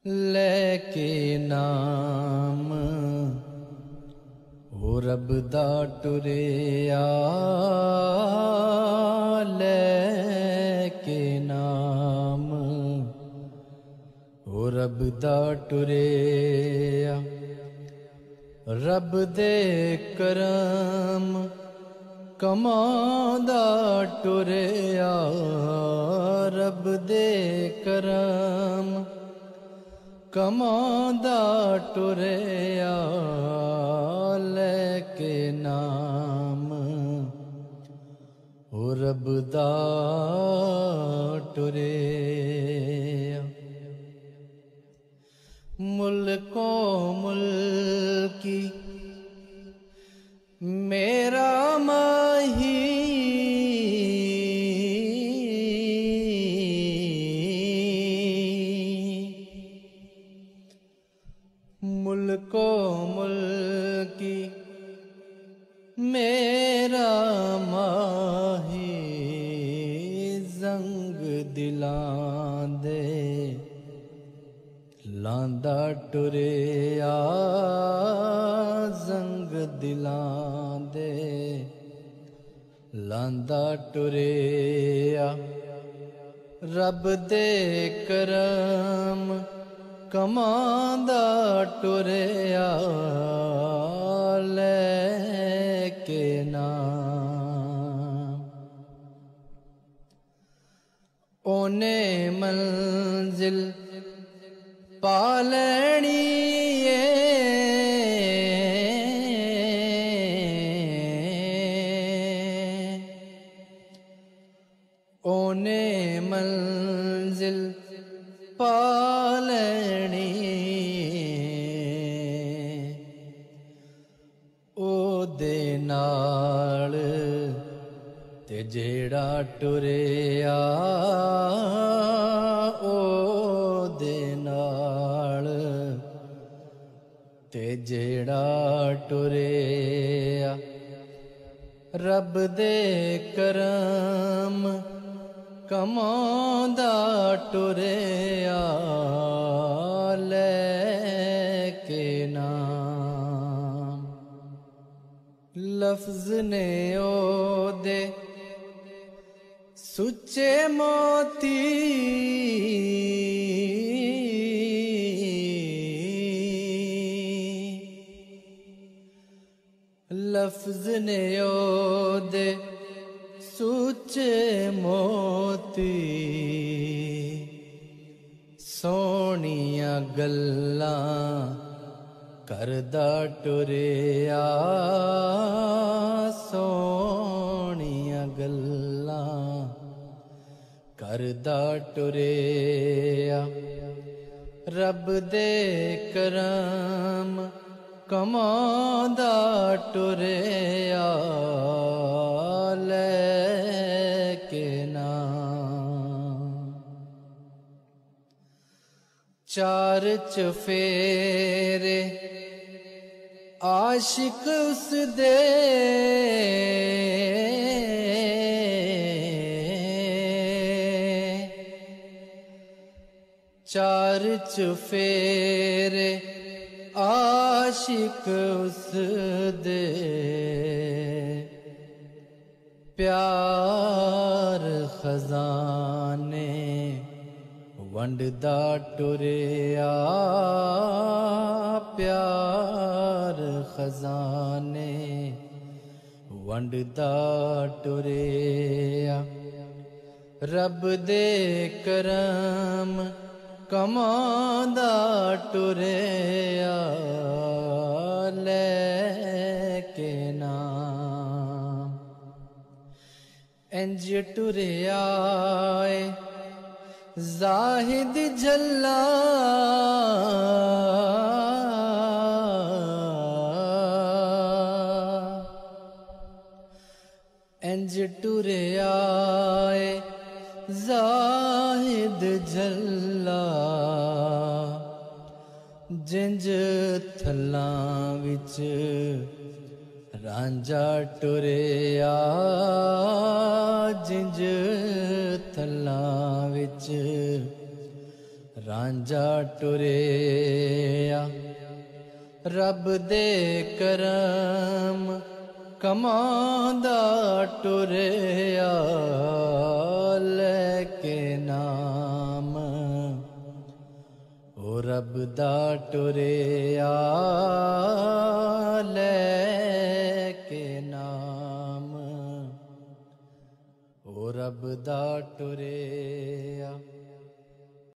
लेके नाम ओ रब दा टुरिया, लेके नाम ओ रब दा टुरिया। रब दे करम कमांदा टुरिया, रब दे करम कमांदा टुरिया, लेके नाम ओ रब दा टुरिया। मुल्को मुल्की मेरा माही, मुल्को मुल्की मेरा माही, जंग दिलां दे लांदा टुरिया, जंग दिलां दे लांदा टुरिया। रब दे करम कमांदा टुरिया, लेके नाम ओने मंजिल पालनी ओने मंजिल पालनी, ओ दे नाल ते जेड़ा टुरिया, ओ दे नाल ते जेड़ा टुरिया। रब दे करम कमांदा टुरिया, लेके नाम। लफ्ज ने ओ दे सुच्चे मोती, लफ्ज ने ओ दे सुच्चे मोती, सोनिया गल्लां करदा टुरिया, सोनिया गल्लां करदा टुरिया। रब दे करम कमांदा टुरिया, लेके नाम। चार चफेरे आशिक उस दे, चार चफेरे आशिक उस दे, प्यार खजाने वंडदा टुरिया, प्यार खजाने वंडदा टुरिया। रब दे करम कमांदा टुरिया, लेके नाम। इंज टुरिया जाहिद झल्ला, इंज टुरिया जाहिद झल्ला, जिंज थलां विच रांझा टुरिया, जिंज थलां विच ਰਾਂਝਾ ਟੁਰਿਆ ਰੱਬ ਦੇ ਕਰਮ ਕਮਾਂਦਾ ਟੁਰਿਆ ਲੈ ਕੇ ਨਾਮ ਓ ਰੱਬ ਦਾ ਟੁਰਿਆ ਲੈ ਕੇ ਨਾਮ ਓ ਰੱਬ ਦਾ ਟੁਰਿਆ।